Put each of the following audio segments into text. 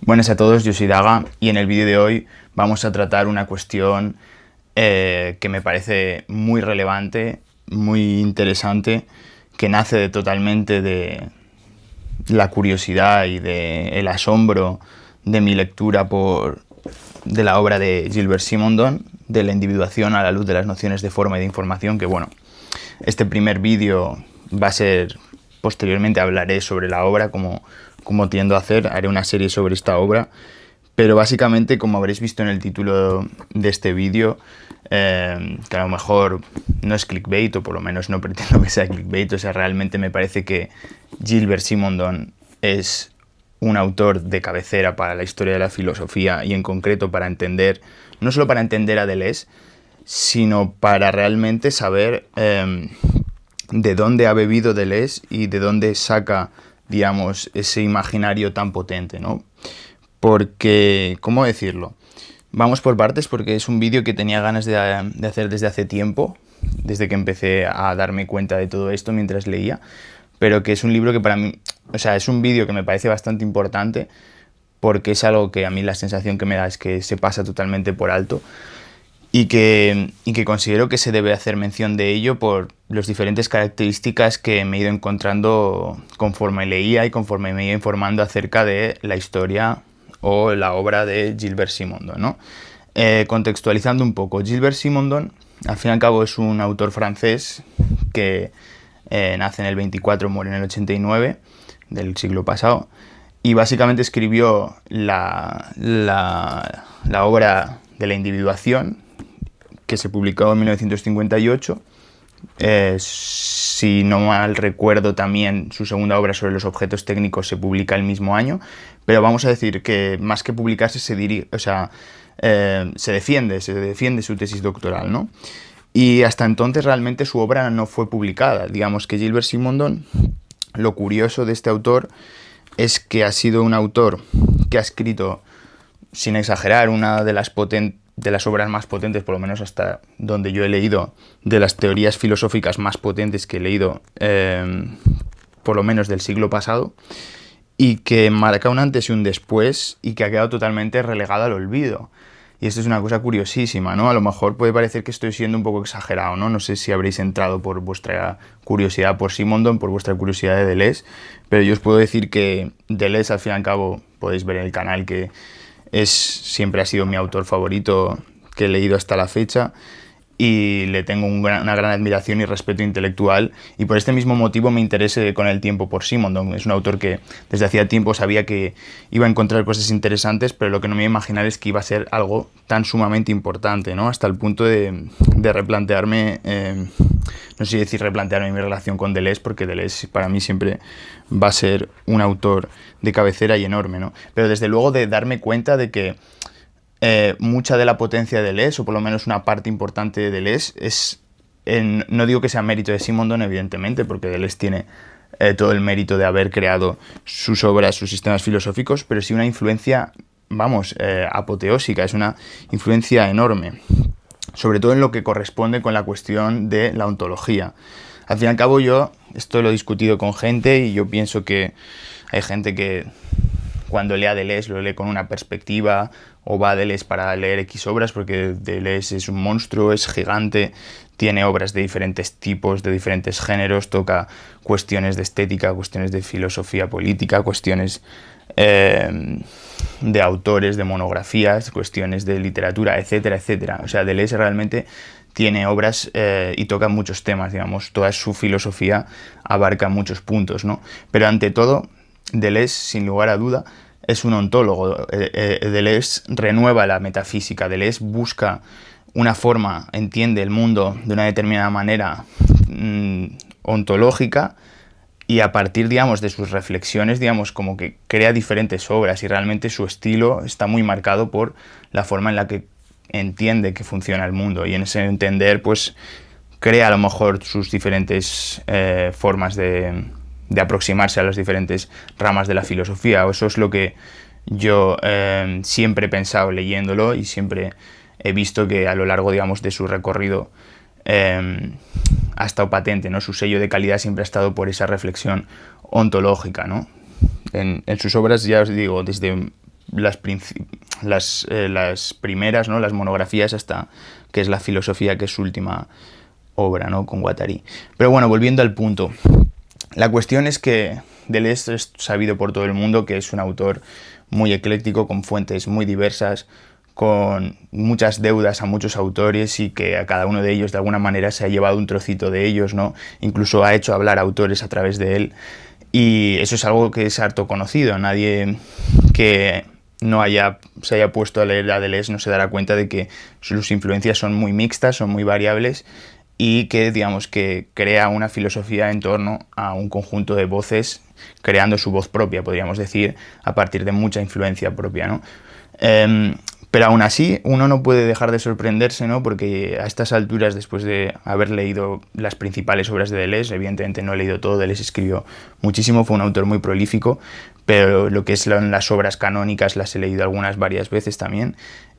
Buenas a todos, yo soy Daga y en el vídeo de hoy vamos a tratar una cuestión que me parece muy relevante, muy interesante, que nace totalmente de la curiosidad y del asombro de mi lectura de la obra de Gilbert Simondon, de la individuación a la luz de las nociones de forma y de información, que bueno, este primer vídeo va a ser, posteriormente hablaré sobre la obra como tiendo a hacer, haré una serie sobre esta obra, pero básicamente, como habréis visto en el título de este vídeo, que a lo mejor no es clickbait, o por lo menos no pretendo que sea clickbait, o sea, realmente me parece que Gilbert Simondon es un autor de cabecera para la historia de la filosofía y en concreto para entender, no solo para entender a Deleuze, sino para realmente saber de dónde ha bebido Deleuze y de dónde saca, digamos, ese imaginario tan potente, ¿no? Porque, ¿cómo decirlo? Vamos por partes, porque es un vídeo que tenía ganas de hacer desde hace tiempo, desde que empecé a darme cuenta de todo esto mientras leía, pero que es un libro que para mí, o sea, es un vídeo que me parece bastante importante, porque es algo que a mí la sensación que me da es que se pasa totalmente por alto y que considero que se debe hacer mención de ello por las diferentes características que me he ido encontrando conforme leía y conforme me iba informando acerca de la historia o la obra de Gilbert Simondon, ¿no? Contextualizando un poco, Gilbert Simondon, al fin y al cabo, es un autor francés que nace en el 24, muere en el 89 del siglo pasado, y básicamente escribió la obra de la individuación, que se publicó en 1958. Si no mal recuerdo, también su segunda obra sobre los objetos técnicos se publica el mismo año, pero vamos a decir que más que publicarse se defiende su tesis doctoral, ¿no? Y hasta entonces realmente su obra no fue publicada. Digamos que Gilbert Simondon, lo curioso de este autor es que ha sido un autor que ha escrito, sin exagerar, una de las obras más potentes, por lo menos hasta donde yo he leído, de las teorías filosóficas más potentes que he leído, por lo menos del siglo pasado, y que marca un antes y un después y que ha quedado totalmente relegado al olvido. Y esto es una cosa curiosísima, ¿no? A lo mejor puede parecer que estoy siendo un poco exagerado, ¿no? No sé si habréis entrado por vuestra curiosidad por Simondon, por vuestra curiosidad de Deleuze, pero yo os puedo decir que Deleuze, al fin y al cabo, podéis ver en el canal que siempre ha sido mi autor favorito que he leído hasta la fecha, y le tengo una gran admiración y respeto intelectual, y por este mismo motivo me interesé con el tiempo por Simondon. Es un autor que desde hacía tiempo sabía que iba a encontrar cosas interesantes, pero lo que no me iba a imaginar es que iba a ser algo tan sumamente importante, ¿no? Hasta el punto de replantearme, no sé si decir replantearme mi relación con Deleuze, porque Deleuze para mí siempre va a ser un autor de cabecera y enorme, ¿no? Pero desde luego de darme cuenta de que mucha de la potencia de Deleuze, o por lo menos una parte importante de Deleuze, no digo que sea mérito de Simondon, evidentemente, porque Deleuze tiene todo el mérito de haber creado sus obras, sus sistemas filosóficos, pero sí una influencia, apoteósica, es una influencia enorme, sobre todo en lo que corresponde con la cuestión de la ontología. Al fin y al cabo, yo esto lo he discutido con gente y yo pienso que hay gente que cuando lee a Deleuze lo lee con una perspectiva, o va a Deleuze para leer X obras, porque Deleuze es un monstruo, es gigante, tiene obras de diferentes tipos, de diferentes géneros, toca cuestiones de estética, cuestiones de filosofía política, cuestiones de autores, de monografías, cuestiones de literatura, etcétera, etcétera. O sea, Deleuze realmente tiene obras y toca muchos temas, digamos, toda su filosofía abarca muchos puntos, ¿no? Pero ante todo, Deleuze, sin lugar a duda, es un ontólogo. Deleuze renueva la metafísica, Deleuze busca una forma, entiende el mundo de una determinada manera ontológica, y a partir, digamos, de sus reflexiones, digamos, como que crea diferentes obras, y realmente su estilo está muy marcado por la forma en la que entiende que funciona el mundo, y en ese entender, pues, crea a lo mejor sus diferentes formas de aproximarse a las diferentes ramas de la filosofía. Eso es lo que yo siempre he pensado leyéndolo, y siempre he visto que a lo largo, digamos, de su recorrido ha estado patente, ¿no? Su sello de calidad siempre ha estado por esa reflexión ontológica, ¿no? En sus obras, ya os digo, desde las primeras, ¿no? Las monografías, hasta que es la filosofía, que es su última obra, ¿no? Con Guattari. Pero bueno, volviendo al punto. La cuestión es que Deleuze es sabido por todo el mundo que es un autor muy ecléctico, con fuentes muy diversas, con muchas deudas a muchos autores, y que a cada uno de ellos de alguna manera se ha llevado un trocito de ellos, ¿no? Incluso ha hecho hablar a autores a través de él, y eso es algo que es harto conocido. Nadie que no se haya puesto a leer a Deleuze no se dará cuenta de que sus influencias son muy mixtas, son muy variables, y que, digamos, que crea una filosofía en torno a un conjunto de voces, creando su voz propia, podríamos decir, a partir de mucha influencia propia, ¿no? Pero aún así, uno no puede dejar de sorprenderse, ¿no? Porque a estas alturas, después de haber leído las principales obras de Deleuze, evidentemente no he leído todo, Deleuze escribió muchísimo, fue un autor muy prolífico, pero lo que es las obras canónicas las he leído varias veces también,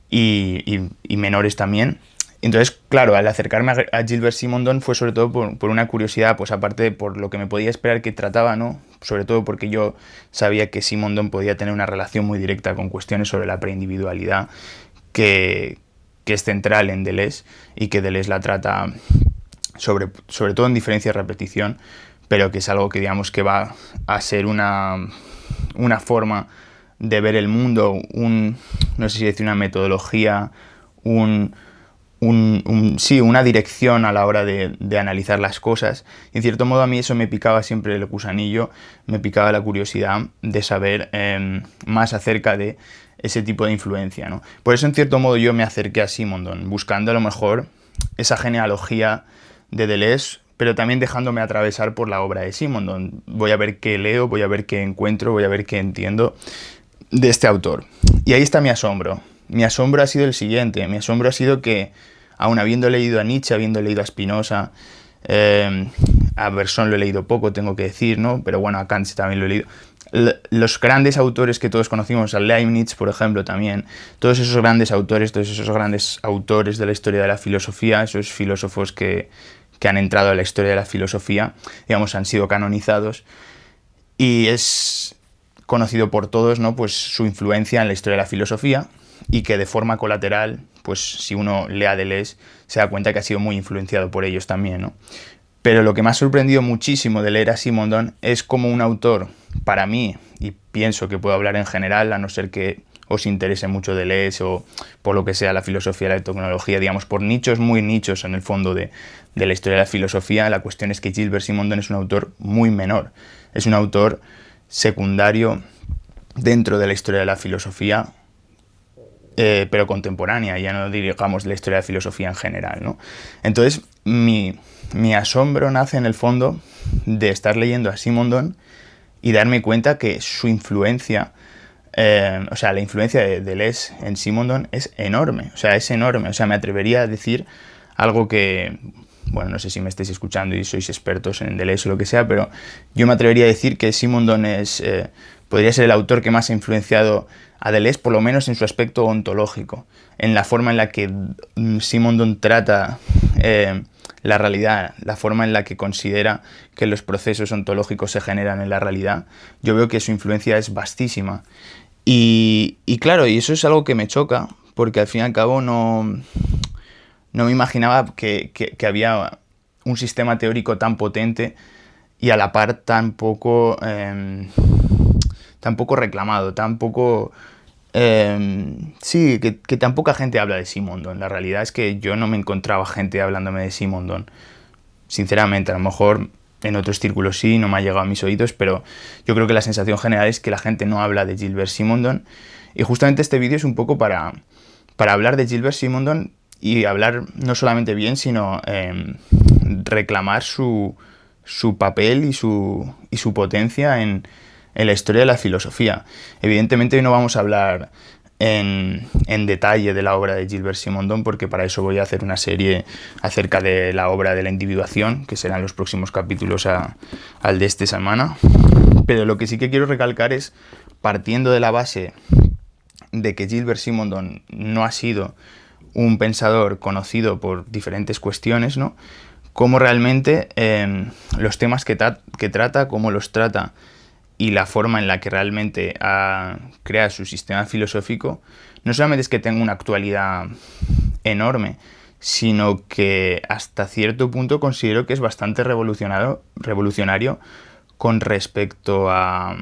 y menores también. Entonces, claro, al acercarme a Gilbert Simondon fue sobre todo por una curiosidad, pues aparte de por lo que me podía esperar que trataba, ¿no? Sobre todo porque yo sabía que Simondon podía tener una relación muy directa con cuestiones sobre la preindividualidad, que es central en Deleuze, y que Deleuze la trata sobre todo en diferencia y repetición, pero que es algo que, digamos, que va a ser una forma de ver el mundo, no sé si decir una metodología, sí, una dirección a la hora de analizar las cosas. Y en cierto modo a mí eso me picaba siempre el gusanillo, me picaba la curiosidad de saber más acerca de ese tipo de influencia, ¿no? Por eso, en cierto modo, yo me acerqué a Simondon, buscando a lo mejor esa genealogía de Deleuze, pero también dejándome atravesar por la obra de Simondon. Voy a ver qué leo, voy a ver qué encuentro, voy a ver qué entiendo de este autor. Y ahí está mi asombro. Mi asombro ha sido el siguiente. Mi asombro ha sido que, aun habiendo leído a Nietzsche, habiendo leído a Spinoza, a Bergson lo he leído poco, tengo que decir, ¿no? Pero bueno, a Kant también lo he leído. Los grandes autores que todos conocimos, a Leibniz, por ejemplo, también, todos esos grandes autores de la historia de la filosofía, esos filósofos que han entrado a la historia de la filosofía, digamos, han sido canonizados, y es conocido por todos, ¿no? Pues su influencia en la historia de la filosofía, y que de forma colateral, pues si uno lee a Deleuze, se da cuenta que ha sido muy influenciado por ellos también, ¿no? Pero lo que me ha sorprendido muchísimo de leer a Simondon es como un autor, para mí, y pienso que puedo hablar en general, a no ser que os interese mucho Deleuze o por lo que sea la filosofía y la tecnología, digamos, por nichos, muy nichos en el fondo de la historia de la filosofía, la cuestión es que Gilbert Simondon es un autor muy menor, es un autor secundario dentro de la historia de la filosofía, pero contemporánea, ya no digamos de la historia de la filosofía en general, ¿no? Entonces, mi asombro nace en el fondo de estar leyendo a Simondon y darme cuenta que su influencia, o sea, la influencia de Deleuze en Simondon es enorme, o sea, me atrevería a decir algo que, bueno, no sé si me estáis escuchando y sois expertos en Deleuze o lo que sea, pero yo me atrevería a decir que Simondon podría ser el autor que más ha influenciado a Deleuze, por lo menos en su aspecto ontológico, en la forma en la que Simondon trata la realidad, la forma en la que considera que los procesos ontológicos se generan en la realidad. Yo veo que su influencia es vastísima. Y claro, y eso es algo que me choca, porque al fin y al cabo no me imaginaba que había un sistema teórico tan potente y a la par tan poco reclamado, tan poco... sí, que tan poca gente habla de Simondon. La realidad es que yo no me encontraba gente hablándome de Simondon. Sinceramente, a lo mejor en otros círculos sí, no me ha llegado a mis oídos, pero yo creo que la sensación general es que la gente no habla de Gilbert Simondon. Y justamente este vídeo es un poco para hablar de Gilbert Simondon y hablar no solamente bien, sino reclamar su papel y su potencia en la historia de la filosofía. Evidentemente hoy no vamos a hablar en detalle de la obra de Gilbert Simondon, porque para eso voy a hacer una serie acerca de la obra de la individuación, que serán los próximos capítulos al de esta semana. Pero lo que sí que quiero recalcar es, partiendo de la base de que Gilbert Simondon no ha sido un pensador conocido por diferentes cuestiones, ¿no? Cómo realmente los temas que trata, cómo los trata y la forma en la que realmente crea su sistema filosófico, no solamente es que tenga una actualidad enorme, sino que hasta cierto punto considero que es bastante revolucionario con respecto a...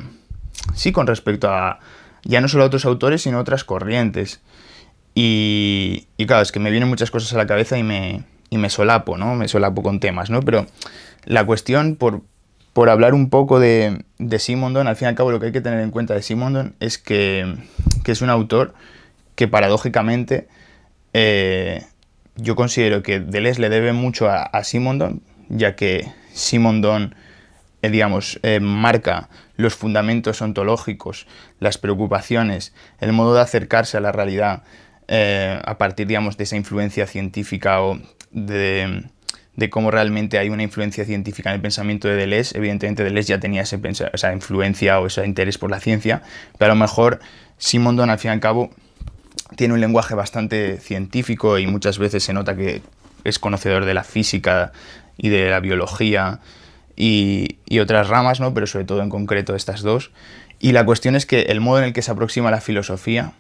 Sí, con respecto a ya no solo a otros autores, sino a otras corrientes. Y claro, es que me vienen muchas cosas a la cabeza y me solapo, ¿no? Me solapo con temas, ¿no? Pero la cuestión, por hablar un poco de Simondon, al fin y al cabo lo que hay que tener en cuenta de Simondon es que es un autor que paradójicamente yo considero que Deleuze le debe mucho a Simondon, ya que Simondon, marca los fundamentos ontológicos, las preocupaciones, el modo de acercarse a la realidad a partir, digamos, de esa influencia científica o de cómo realmente hay una influencia científica en el pensamiento de Deleuze. Evidentemente Deleuze ya tenía esa influencia o ese interés por la ciencia, pero a lo mejor Simondon, al fin y al cabo, tiene un lenguaje bastante científico y muchas veces se nota que es conocedor de la física y de la biología y otras ramas, ¿no? Pero sobre todo en concreto estas dos. Y la cuestión es que el modo en el que se aproxima a la filosofía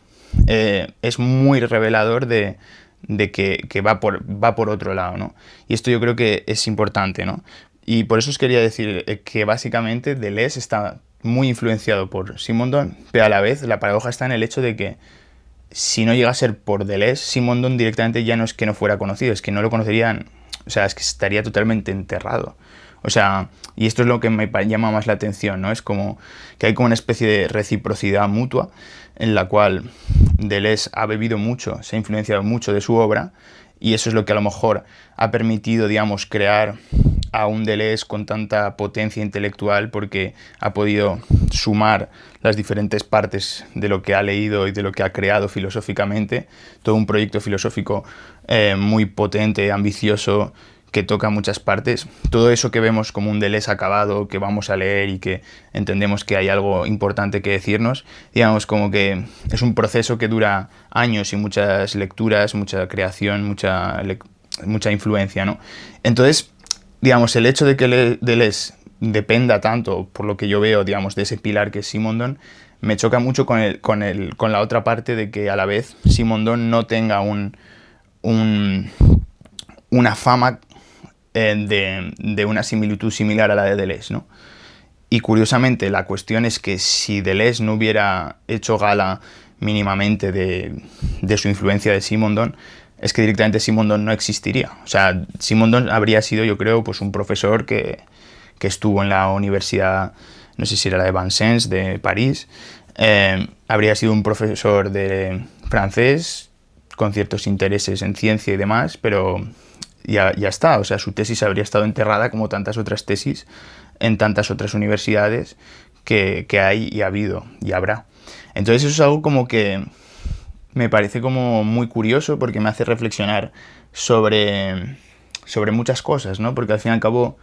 es muy revelador de que va por otro lado, ¿no? Y esto yo creo que es importante, ¿no? Y por eso os quería decir que básicamente Deleuze está muy influenciado por Simondon, pero a la vez la paradoja está en el hecho de que si no llega a ser por Deleuze, Simondon directamente ya no es que no fuera conocido, es que no lo conocerían, o sea, es que estaría totalmente enterrado. O sea, y esto es lo que me llama más la atención, ¿no? Es como que hay como una especie de reciprocidad mutua en la cual Deleuze ha bebido mucho, se ha influenciado mucho de su obra y eso es lo que a lo mejor ha permitido, digamos, crear a un Deleuze con tanta potencia intelectual porque ha podido sumar las diferentes partes de lo que ha leído y de lo que ha creado filosóficamente, todo un proyecto filosófico muy potente, ambicioso, que toca muchas partes. Todo eso que vemos como un Deleuze acabado, que vamos a leer y que entendemos que hay algo importante que decirnos, digamos como que es un proceso que dura años y muchas lecturas, mucha creación, mucha influencia, ¿no? Entonces, digamos, el hecho de que Deleuze dependa tanto, por lo que yo veo, digamos, de ese pilar que es Simondon, me choca mucho con la otra parte de que a la vez Simondon no tenga una fama de una similitud similar a la de Deleuze, ¿no? Y curiosamente la cuestión es que si Deleuze no hubiera hecho gala mínimamente de su influencia de Simondon, es que directamente Simondon no existiría. O sea, Simondon habría sido, yo creo, pues un profesor que estuvo en la universidad, no sé si era la de Vincennes, de París, habría sido un profesor de francés con ciertos intereses en ciencia y demás, pero ya está. O sea, su tesis habría estado enterrada como tantas otras tesis en tantas otras universidades que hay y ha habido y habrá. Entonces eso es algo como que me parece como muy curioso porque me hace reflexionar sobre muchas cosas, ¿no? Porque al fin y al cabo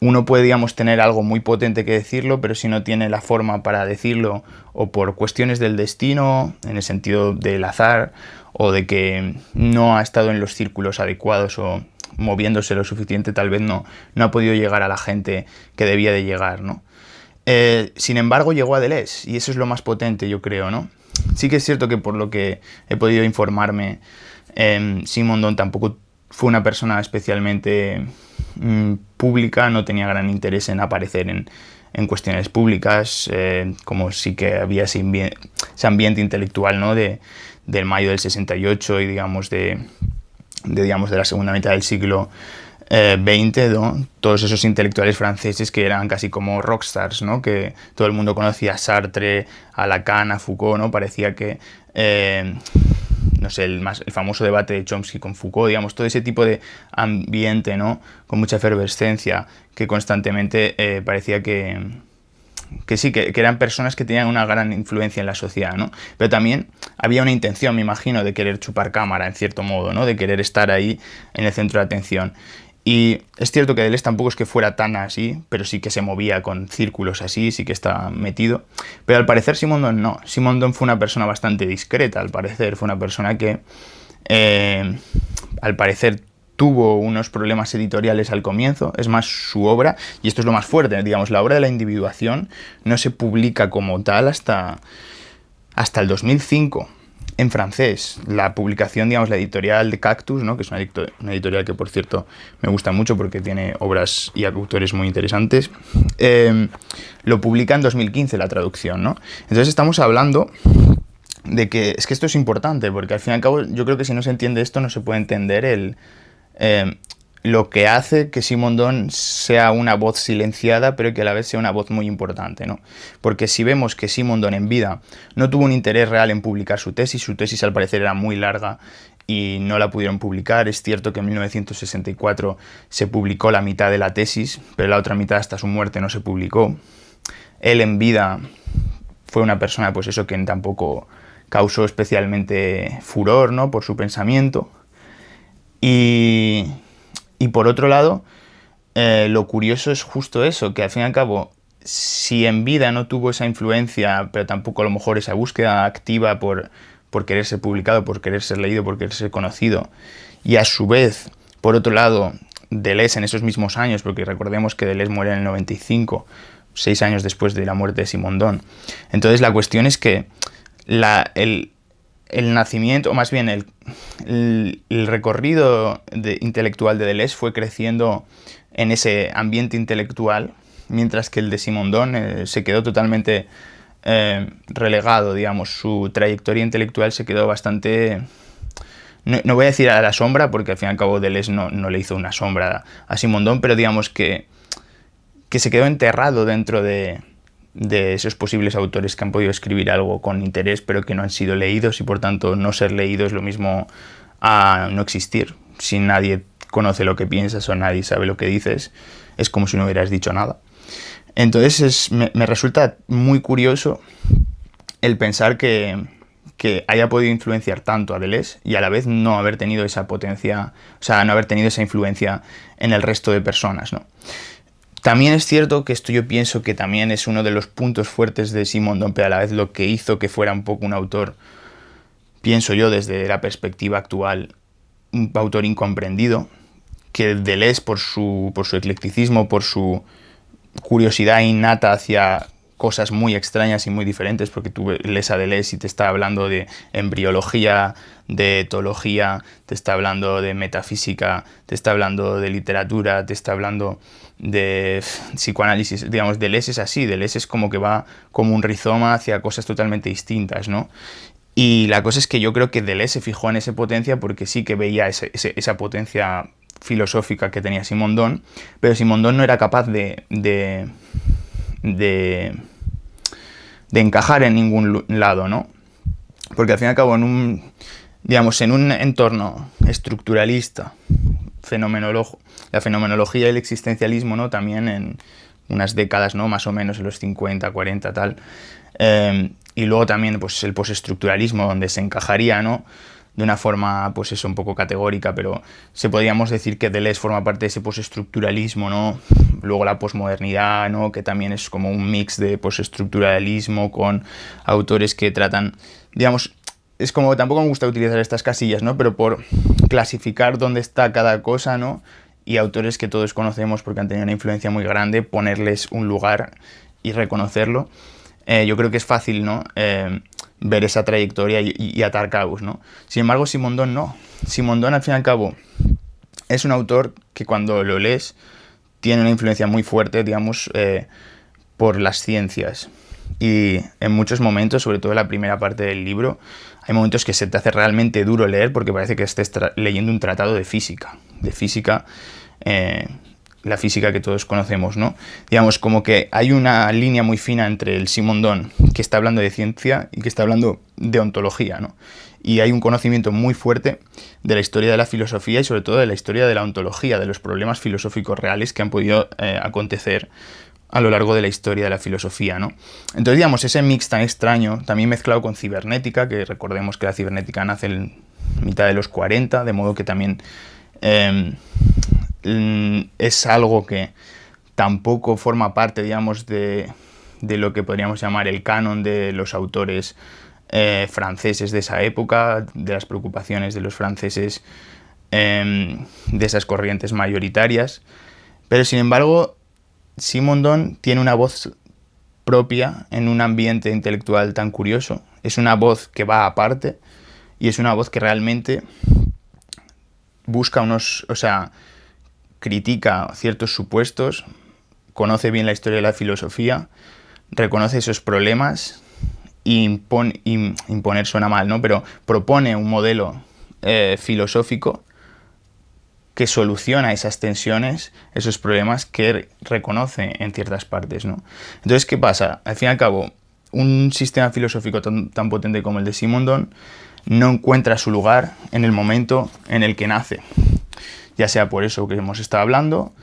uno puede, digamos, tener algo muy potente que decirlo, pero si no tiene la forma para decirlo o por cuestiones del destino, en el sentido del azar, o de que no ha estado en los círculos adecuados o moviéndose lo suficiente, tal vez no ha podido llegar a la gente que debía de llegar, ¿no? Sin embargo, llegó a Deleuze, y eso es lo más potente, yo creo, ¿no? Sí que es cierto que por lo que he podido informarme, Simondon tampoco fue una persona especialmente pública, no tenía gran interés en aparecer en cuestiones públicas, como sí que había ese ambiente intelectual, ¿no? del mayo del 68 y digamos de la segunda mitad del siglo XX, ¿no? Todos esos intelectuales franceses que eran casi como rockstars, ¿no? Que todo el mundo conocía a Sartre, a Lacan, a Foucault, ¿no? Parecía que no sé, el famoso debate de Chomsky con Foucault, digamos, todo ese tipo de ambiente, ¿no? Con mucha efervescencia, que constantemente parecía que sí, que eran personas que tenían una gran influencia en la sociedad, ¿no? Pero también había una intención, me imagino, de querer chupar cámara, en cierto modo, ¿no? De querer estar ahí en el centro de atención. Y es cierto que Deleuze tampoco es que fuera tan así, pero sí que se movía con círculos así, sí que está metido. Pero al parecer Simondon no. Simondon fue una persona bastante discreta, al parecer. Fue una persona que, al parecer, tuvo unos problemas editoriales al comienzo, es más su obra, y esto es lo más fuerte, digamos, la obra de la individuación no se publica como tal hasta el 2005 en francés. La publicación, digamos, la editorial de Cactus, ¿no? Que es una editorial que, por cierto, me gusta mucho porque tiene obras y autores muy interesantes, lo publica en 2015 la traducción, ¿no? Entonces estamos hablando de que es que esto es importante, porque al fin y al cabo yo creo que si no se entiende esto no se puede entender lo que hace que Simondon sea una voz silenciada, pero que a la vez sea una voz muy importante, ¿no? Porque si vemos que Simondon en vida no tuvo un interés real en publicar su tesis al parecer era muy larga y no la pudieron publicar. Es cierto que en 1964 se publicó la mitad de la tesis, pero la otra mitad hasta su muerte no se publicó. Él en vida fue una persona, pues eso, que tampoco causó especialmente furor, ¿no? Por su pensamiento. Y por otro lado, lo curioso es justo eso, que al fin y al cabo, si en vida no tuvo esa influencia, pero tampoco a lo mejor esa búsqueda activa por querer ser publicado, por querer ser leído, por querer ser conocido, y a su vez, por otro lado, Deleuze en esos mismos años, porque recordemos que Deleuze muere en el 95, 6 años después de la muerte de Simondon. Entonces la cuestión es que el nacimiento, o más bien el recorrido intelectual de Deleuze fue creciendo en ese ambiente intelectual, mientras que el de Simondon se quedó totalmente relegado, digamos. Su trayectoria intelectual se quedó bastante... No voy a decir a la sombra, porque al fin y al cabo Deleuze no le hizo una sombra a Simondon, pero digamos que se quedó enterrado dentro de esos posibles autores que han podido escribir algo con interés pero que no han sido leídos, y por tanto no ser leído es lo mismo a no existir. Si nadie conoce lo que piensas o nadie sabe lo que dices, es como si no hubieras dicho nada. Entonces me resulta muy curioso el pensar que haya podido influenciar tanto a Deleuze y a la vez no haber tenido esa potencia, o sea, no haber tenido esa influencia en el resto de personas, ¿no? También es cierto que esto yo pienso que también es uno de los puntos fuertes de Simondon, pero a la vez lo que hizo que fuera un poco un autor, pienso yo desde la perspectiva actual, un autor incomprendido, que Deleuze por su eclecticismo, por su curiosidad innata hacia cosas muy extrañas y muy diferentes, porque tú lees a Deleuze y te está hablando de embriología, de etología, te está hablando de metafísica, te está hablando de literatura, te está hablando de psicoanálisis. Digamos, Deleuze es así, Deleuze es como que va como un rizoma hacia cosas totalmente distintas, ¿no? Y la cosa es que yo creo que Deleuze se fijó en esa potencia porque sí que veía esa potencia filosófica que tenía Simondon, pero Simondon no era capaz de encajar en ningún lado, ¿no? Porque al fin y al cabo en un entorno estructuralista, la fenomenología y el existencialismo, ¿no? También en unas décadas, ¿no? Más o menos en los 50, 40, tal. Y luego también pues, el postestructuralismo, donde se encajaría, ¿no? De una forma, pues eso, un poco categórica, pero podríamos decir que Deleuze forma parte de ese postestructuralismo, ¿no? Luego la posmodernidad, ¿no? Que también es como un mix de postestructuralismo con autores que tratan, digamos, es como, tampoco me gusta utilizar estas casillas, ¿no? Pero por clasificar dónde está cada cosa, ¿no? Y autores que todos conocemos porque han tenido una influencia muy grande, ponerles un lugar y reconocerlo. Yo creo que es fácil, ¿no? Ver esa trayectoria y atar cabos, ¿no? Sin embargo, Simondon no. Simondon, al fin y al cabo, es un autor que cuando lo lees tiene una influencia muy fuerte, digamos, por las ciencias. Y en muchos momentos, sobre todo en la primera parte del libro, hay momentos que se te hace realmente duro leer porque parece que estés leyendo un tratado de física. La física que todos conocemos, ¿no? Digamos, como que hay una línea muy fina entre el Simondon, que está hablando de ciencia, y que está hablando de ontología, ¿no? Y hay un conocimiento muy fuerte de la historia de la filosofía y sobre todo de la historia de la ontología, de los problemas filosóficos reales que han podido acontecer a lo largo de la historia de la filosofía, ¿no? Entonces, digamos, ese mix tan extraño, también mezclado con cibernética, que recordemos que la cibernética nace en mitad de los 40, de modo que también es algo que tampoco forma parte, digamos, de lo que podríamos llamar el canon de los autores franceses de esa época, de las preocupaciones de los franceses de esas corrientes mayoritarias, pero sin embargo Simondon tiene una voz propia en un ambiente intelectual tan curioso. Es una voz que va aparte y es una voz que realmente busca critica ciertos supuestos, conoce bien la historia de la filosofía, reconoce esos problemas y imponer suena mal, ¿no? Pero propone un modelo filosófico que soluciona esas tensiones, esos problemas que reconoce en ciertas partes, ¿no? Entonces, ¿qué pasa? Al fin y al cabo, un sistema filosófico tan potente como el de Simondon no encuentra su lugar en el momento en el que nace, ya sea por eso que hemos estado hablando,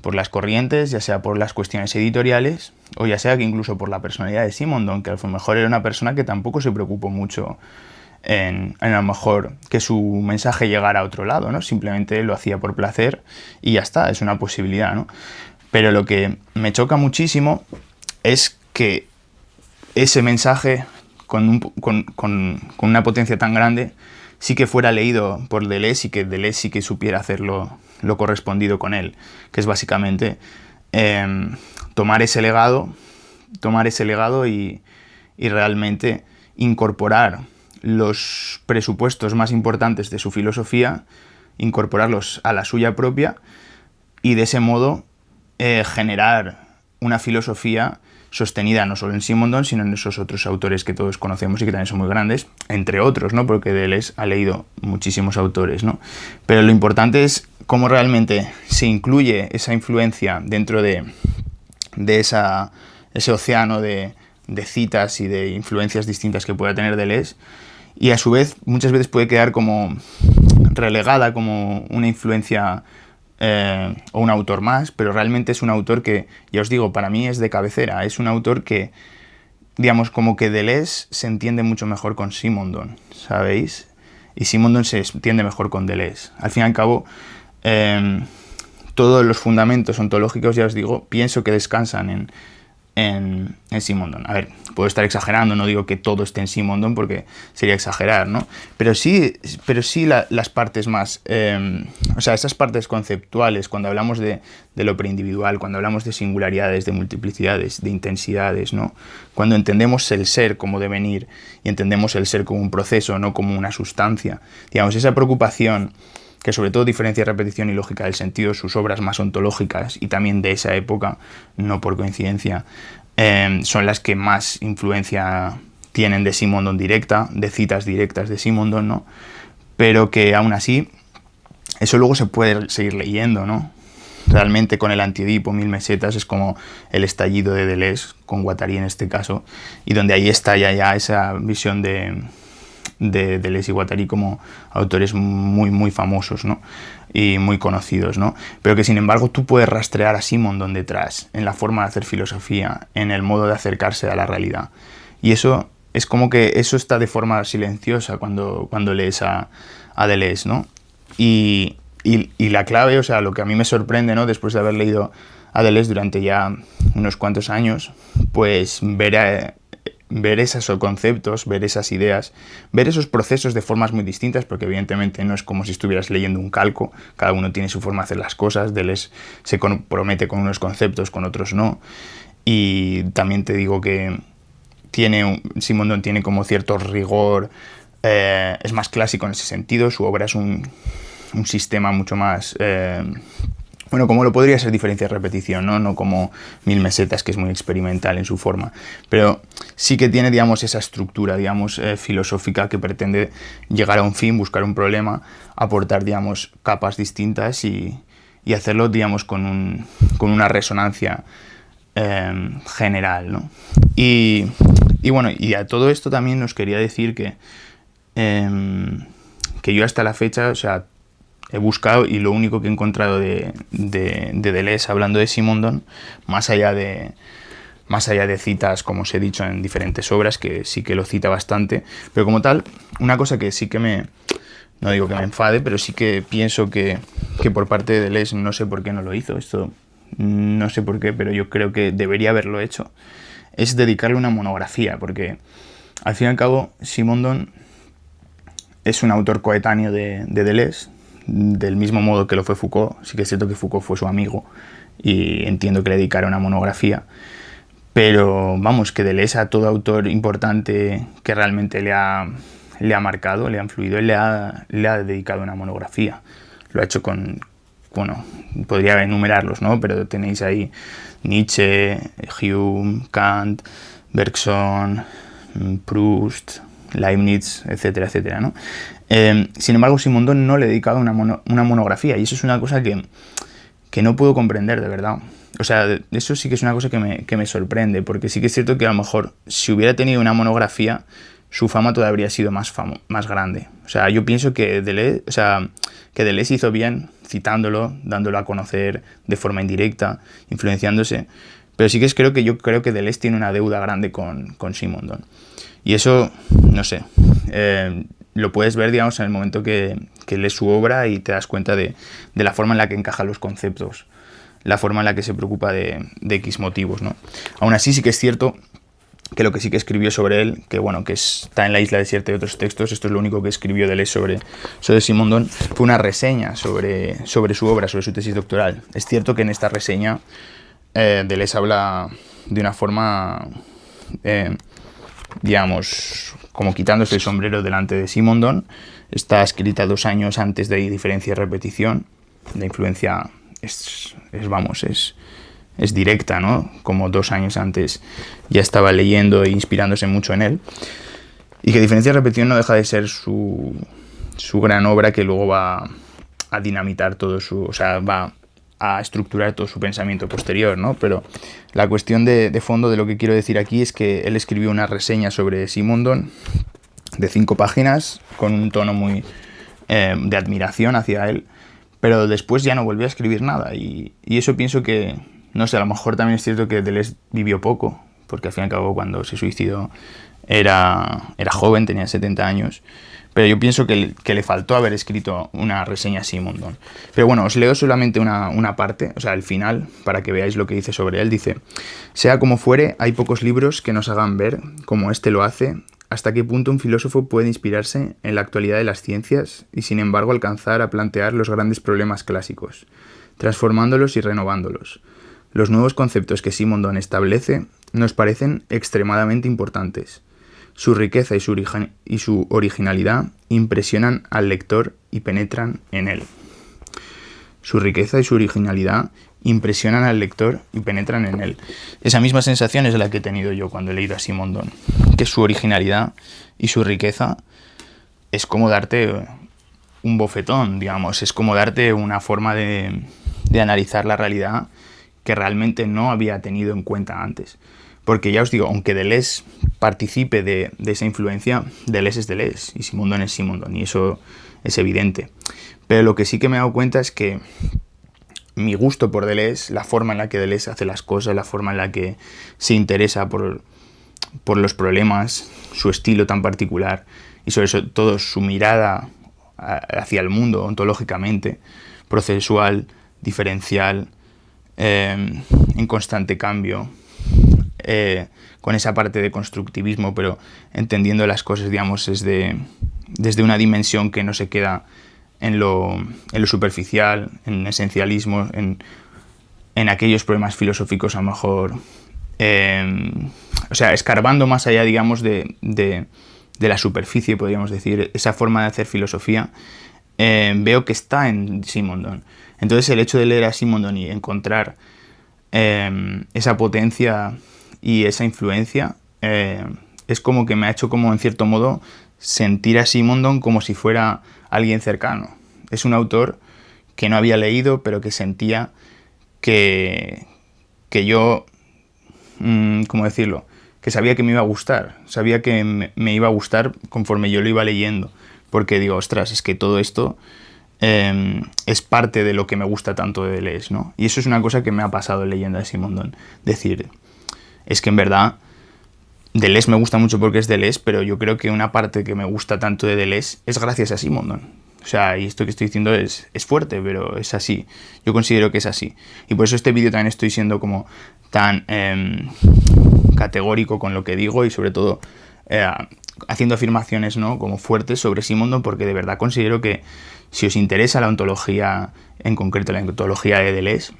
por las corrientes, ya sea por las cuestiones editoriales, o ya sea que incluso por la personalidad de Simondon, que a lo mejor era una persona que tampoco se preocupó mucho en a lo mejor que su mensaje llegara a otro lado, ¿no? Simplemente lo hacía por placer y ya está, es una posibilidad, ¿no? Pero lo que me choca muchísimo es que ese mensaje con una potencia tan grande sí que fuera leído por Deleuze y que Deleuze sí que supiera hacer lo correspondido con él, que es básicamente tomar ese legado y realmente incorporar los presupuestos más importantes de su filosofía, incorporarlos a la suya propia y de ese modo generar una filosofía sostenida no solo en Simondon, sino en esos otros autores que todos conocemos y que también son muy grandes, entre otros, ¿no? Porque Deleuze ha leído muchísimos autores, ¿no? Pero lo importante es cómo realmente se incluye esa influencia dentro de ese océano de citas y de influencias distintas que pueda tener Deleuze, y a su vez muchas veces puede quedar como relegada como una influencia o un autor más, pero realmente es un autor que, ya os digo, para mí es de cabecera. Es un autor que, digamos, como que Deleuze se entiende mucho mejor con Simondon, ¿sabéis? Y Simondon se entiende mejor con Deleuze. Al fin y al cabo, todos los fundamentos ontológicos, ya os digo, pienso que descansan en Simondon. A ver, puedo estar exagerando, no digo que todo esté en Simondon porque sería exagerar, ¿no? Pero sí las partes más... esas partes conceptuales, cuando hablamos de lo preindividual, cuando hablamos de singularidades, de multiplicidades, de intensidades, ¿no? Cuando entendemos el ser como devenir y entendemos el ser como un proceso, no como una sustancia. Digamos, esa preocupación que sobre todo diferencia repetición y lógica del sentido, sus obras más ontológicas y también de esa época, no por coincidencia, son las que más influencia tienen de Simondon directa, de citas directas de Simondon, ¿no? Pero que aún así, eso luego se puede seguir leyendo, ¿no? Realmente con el Anti-Edipo, 1000 mesetas, es como el estallido de Deleuze, con Guattari en este caso, y donde ahí estalla ya esa visión de Deleuze y Guattari como autores muy, muy famosos, ¿no? Y muy conocidos, ¿no? Pero que sin embargo tú puedes rastrear a Simondon detrás, en la forma de hacer filosofía, en el modo de acercarse a la realidad. Y eso es como que eso está de forma silenciosa cuando lees a Deleuze, ¿no? Y la clave, o sea, lo que a mí me sorprende, ¿no? Después de haber leído a Deleuze durante ya unos cuantos años, pues ver esos conceptos, ver esas ideas, ver esos procesos de formas muy distintas, porque evidentemente no es como si estuvieras leyendo un calco, cada uno tiene su forma de hacer las cosas, Deleuze se compromete con unos conceptos, con otros no, y también te digo que Simondon tiene como cierto rigor, es más clásico en ese sentido, su obra es un sistema mucho más... bueno, como lo podría ser diferencia de repetición, ¿no? No como 1000 mesetas, que es muy experimental en su forma. Pero sí que tiene, digamos, esa estructura, digamos, filosófica que pretende llegar a un fin, buscar un problema, aportar, digamos, capas distintas y hacerlo, digamos, con una resonancia general, ¿no? Y bueno, y a todo esto también os quería decir que yo hasta la fecha, o sea, he buscado y lo único que he encontrado de Deleuze hablando de Simondon, más allá de citas, como os he dicho, en diferentes obras, que sí que lo cita bastante, pero como tal, una cosa que sí que no digo que me enfade, pero sí que pienso que por parte de Deleuze, no sé por qué no lo hizo, esto no sé por qué, pero yo creo que debería haberlo hecho, es dedicarle una monografía, porque al fin y al cabo Simondon es un autor coetáneo de Deleuze, del mismo modo que lo fue Foucault. Sí que es cierto que Foucault fue su amigo y entiendo que le dedicara una monografía, pero vamos, que Deleuze, a todo autor importante que realmente le ha marcado, le ha influido, él le ha dedicado una monografía. Lo ha hecho con, bueno, podría enumerarlos, ¿no? Pero tenéis ahí Nietzsche, Hume, Kant, Bergson, Proust, Leibniz, etcétera, etcétera, ¿no? Sin embargo, Simondon no le ha dedicado una monografía, y eso es una cosa que no puedo comprender, de verdad. O sea, eso sí que es una cosa que me sorprende, porque sí que es cierto que a lo mejor si hubiera tenido una monografía, su fama todavía habría sido más grande. O sea, yo pienso que Deleuze hizo bien citándolo, dándolo a conocer de forma indirecta, influenciándose, pero sí que yo creo que Deleuze tiene una deuda grande con Simondon. Y eso, no sé, lo puedes ver, digamos, en el momento que lees su obra y te das cuenta de la forma en la que encaja los conceptos, la forma en la que se preocupa de X motivos, ¿no? Aún así, sí que es cierto que lo que sí que escribió sobre él, que bueno, que está en La isla desierta y otros textos, esto es lo único que escribió Deleuze sobre Simondon, fue una reseña sobre su obra, sobre su tesis doctoral. Es cierto que en esta reseña Deleuze habla de una forma, digamos, como quitándose el sombrero delante de Simondon. Está escrita 2 años antes de Diferencia y repetición. La influencia es directa, ¿no? Como 2 años antes ya estaba leyendo e inspirándose mucho en él. Y que Diferencia y repetición no deja de ser su gran obra, que luego va a dinamitar va a estructurar todo su pensamiento posterior, ¿no? Pero la cuestión de fondo de lo que quiero decir aquí es que él escribió una reseña sobre Simondon de 5 páginas con un tono muy de admiración hacia él, pero después ya no volvió a escribir nada, y eso pienso que, no sé, a lo mejor también es cierto que Deleuze vivió poco, porque al fin y al cabo cuando se suicidó era joven, tenía 70 años, pero yo pienso que le faltó haber escrito una reseña a Simondon. Pero bueno, os leo solamente una parte, o sea, el final, para que veáis lo que dice sobre él. Dice: sea como fuere, hay pocos libros que nos hagan ver, como este lo hace, hasta qué punto un filósofo puede inspirarse en la actualidad de las ciencias y sin embargo alcanzar a plantear los grandes problemas clásicos, transformándolos y renovándolos. Los nuevos conceptos que Simondon establece nos parecen extremadamente importantes. Su riqueza y su originalidad impresionan al lector y penetran en él. Su riqueza y su originalidad impresionan al lector y penetran en él. Esa misma sensación es la que he tenido yo cuando he leído a Simondon, que su originalidad y su riqueza es como darte un bofetón, digamos, es como darte una forma de analizar la realidad que realmente no había tenido en cuenta antes. Porque ya os digo, aunque Deleuze participe de esa influencia, Deleuze es Deleuze y Simondon es Simondon, y eso es evidente. Pero lo que sí que me he dado cuenta es que mi gusto por Deleuze, la forma en la que Deleuze hace las cosas, la forma en la que se interesa por los problemas, su estilo tan particular y sobre todo su mirada hacia el mundo ontológicamente, procesual, diferencial, en constante cambio, con esa parte de constructivismo, pero entendiendo las cosas, digamos, desde una dimensión que no se queda en lo superficial, en esencialismo, en aquellos problemas filosóficos a lo mejor, o sea, escarbando más allá, digamos, de la superficie, podríamos decir, esa forma de hacer filosofía, veo que está en Simondon. Entonces el hecho de leer a Simondon y encontrar esa potencia y esa influencia es como que me ha hecho, como en cierto modo, sentir a Simondon como si fuera alguien cercano. Es un autor que no había leído, pero que sentía que yo, ¿cómo decirlo?, que sabía que me iba a gustar, sabía que me iba a gustar conforme yo lo iba leyendo, porque digo, ostras, es que todo esto es parte de lo que me gusta tanto de Deleuze, ¿no? Y eso es una cosa que me ha pasado leyendo a Simondon, decir, es que en verdad Deleuze me gusta mucho porque es Deleuze, pero yo creo que una parte que me gusta tanto de Deleuze es gracias a Simondon. O sea, y esto que estoy diciendo es fuerte, pero es así. Yo considero que es así. Y por eso este vídeo también estoy siendo como tan categórico con lo que digo y sobre todo haciendo afirmaciones, ¿no?, como fuertes sobre Simondon, porque de verdad considero que si os interesa la ontología, en concreto la ontología de Deleuze,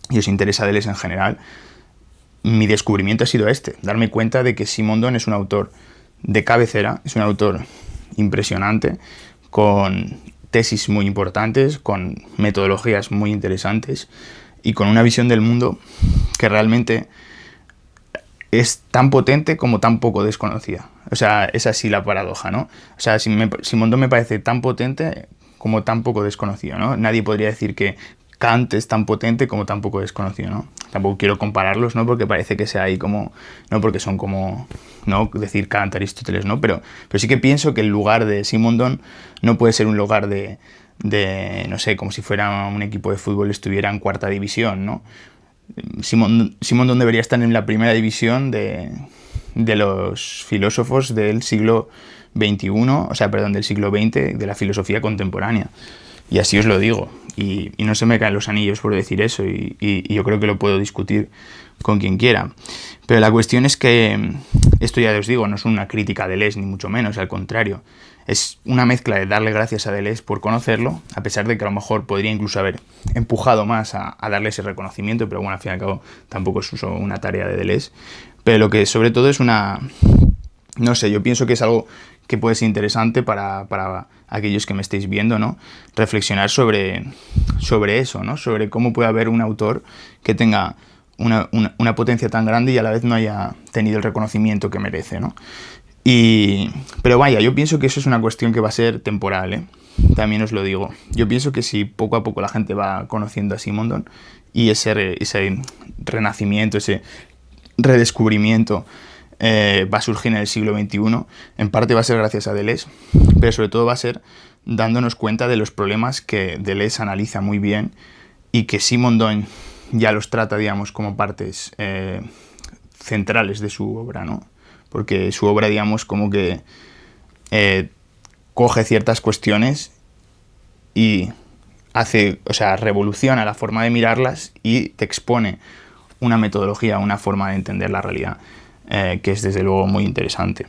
y os interesa Deleuze en general, mi descubrimiento ha sido darme cuenta de que Simondon es un autor de cabecera, es un autor impresionante, con tesis muy importantes, con metodologías muy interesantes y con una visión del mundo que realmente es tan potente como tan poco desconocida. O sea, es así la paradoja, ¿no? O sea, Simondon me parece tan potente como tan poco desconocido, ¿no? Nadie podría decir que Kant es tan potente como tan poco desconocido, ¿no? Tampoco quiero compararlos, ¿no?, porque parece que sea ahí como, no porque son como, no decir Kant, Aristóteles, ¿no? Pero sí que pienso que el lugar de Simondon no puede ser un lugar de no sé, como si fuera un equipo de fútbol estuviera en cuarta división, ¿no? Simondon debería estar en la primera división de los filósofos del siglo XXI, o sea, perdón, del siglo XX, de la filosofía contemporánea. Y así os lo digo. Y no se me caen los anillos por decir eso. Y yo creo que lo puedo discutir con quien quiera. Pero la cuestión es que esto, ya os digo, no es una crítica a Deleuze, ni mucho menos, al contrario. Es una mezcla de darle gracias a Deleuze por conocerlo, a pesar de que a lo mejor podría incluso haber empujado más a darle ese reconocimiento, pero bueno, al fin y al cabo tampoco es una tarea de Deleuze. Pero lo que sobre todo es no sé, yo pienso que es algo que puede ser interesante para aquellos que me estéis viendo, ¿no? Reflexionar sobre eso, ¿no? Sobre cómo puede haber un autor que tenga una potencia tan grande y a la vez no haya tenido el reconocimiento que merece, ¿no? Pero vaya, yo pienso que eso es una cuestión que va a ser temporal, ¿eh? También os lo digo. Yo pienso que si poco a poco la gente va conociendo a Simondon y ese renacimiento, ese redescubrimiento va a surgir en el siglo XXI, en parte va a ser gracias a Deleuze, pero sobre todo va a ser dándonos cuenta de los problemas que Deleuze analiza muy bien y que Simondon ya los trata, digamos, como partes centrales de su obra, ¿no? Porque su obra, digamos, como que coge ciertas cuestiones y revoluciona la forma de mirarlas y te expone una metodología, una forma de entender la realidad que es desde luego muy interesante.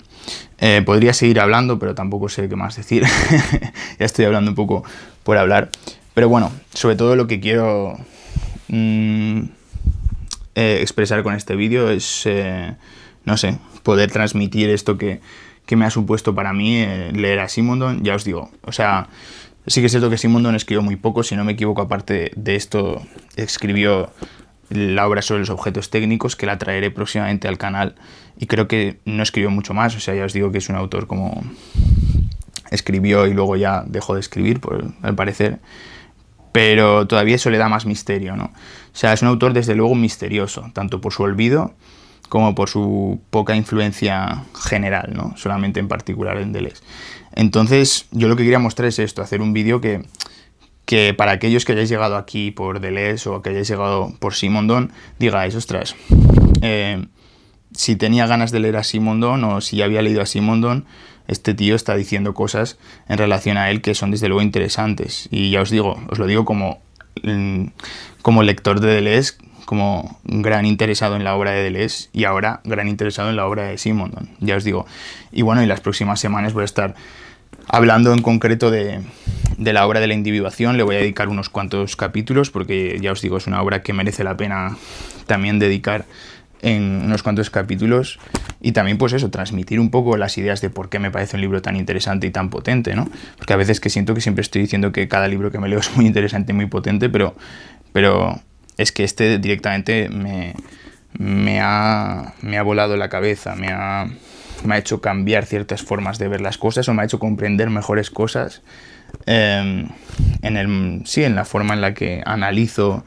Podría seguir hablando, pero tampoco sé qué más decir. Ya estoy hablando un poco por hablar. Pero bueno, sobre todo lo que quiero expresar con este vídeo es, no sé, poder transmitir esto que me ha supuesto para mí leer a Simondon. Ya os digo, o sea, sí que es cierto que Simondon escribió muy poco, si no me equivoco, aparte de esto, escribió la obra sobre los objetos técnicos, que la traeré próximamente al canal, y creo que no escribió mucho más. O sea, ya os digo que es un autor como escribió y luego ya dejó de escribir, al parecer, pero todavía eso le da más misterio, ¿no? O sea, es un autor desde luego misterioso, tanto por su olvido como por su poca influencia general, ¿no? Solamente en particular en Deleuze. Entonces, yo lo que quería mostrar es esto, hacer un vídeo que para aquellos que hayáis llegado aquí por Deleuze o que hayáis llegado por Simondon, digáis, ostras, si tenía ganas de leer a Simondon o si ya había leído a Simondon, este tío está diciendo cosas en relación a él que son desde luego interesantes. Y ya os digo, os lo digo como lector de Deleuze, como gran interesado en la obra de Deleuze y ahora gran interesado en la obra de Simondon, ya os digo. Y bueno, en las próximas semanas voy a estar hablando en concreto de la obra de la individuación. Le voy a dedicar unos cuantos capítulos porque ya os digo, es una obra que merece la pena también dedicar en unos cuantos capítulos y también pues eso, transmitir un poco las ideas de por qué me parece un libro tan interesante y tan potente, ¿no? Porque a veces que siento que siempre estoy diciendo que cada libro que me leo es muy interesante y muy potente, pero es que este directamente me ha volado la cabeza, me ha hecho cambiar ciertas formas de ver las cosas o me ha hecho comprender mejores cosas en la forma en la que analizo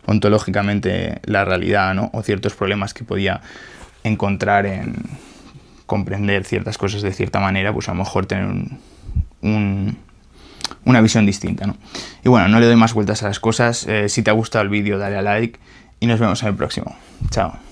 ontológicamente la realidad, ¿no? O ciertos problemas que podía encontrar en comprender ciertas cosas de cierta manera, pues a lo mejor tener una visión distinta, ¿no? Y bueno, no le doy más vueltas a las cosas. Si te ha gustado el vídeo, dale a like y nos vemos en el próximo. Chao.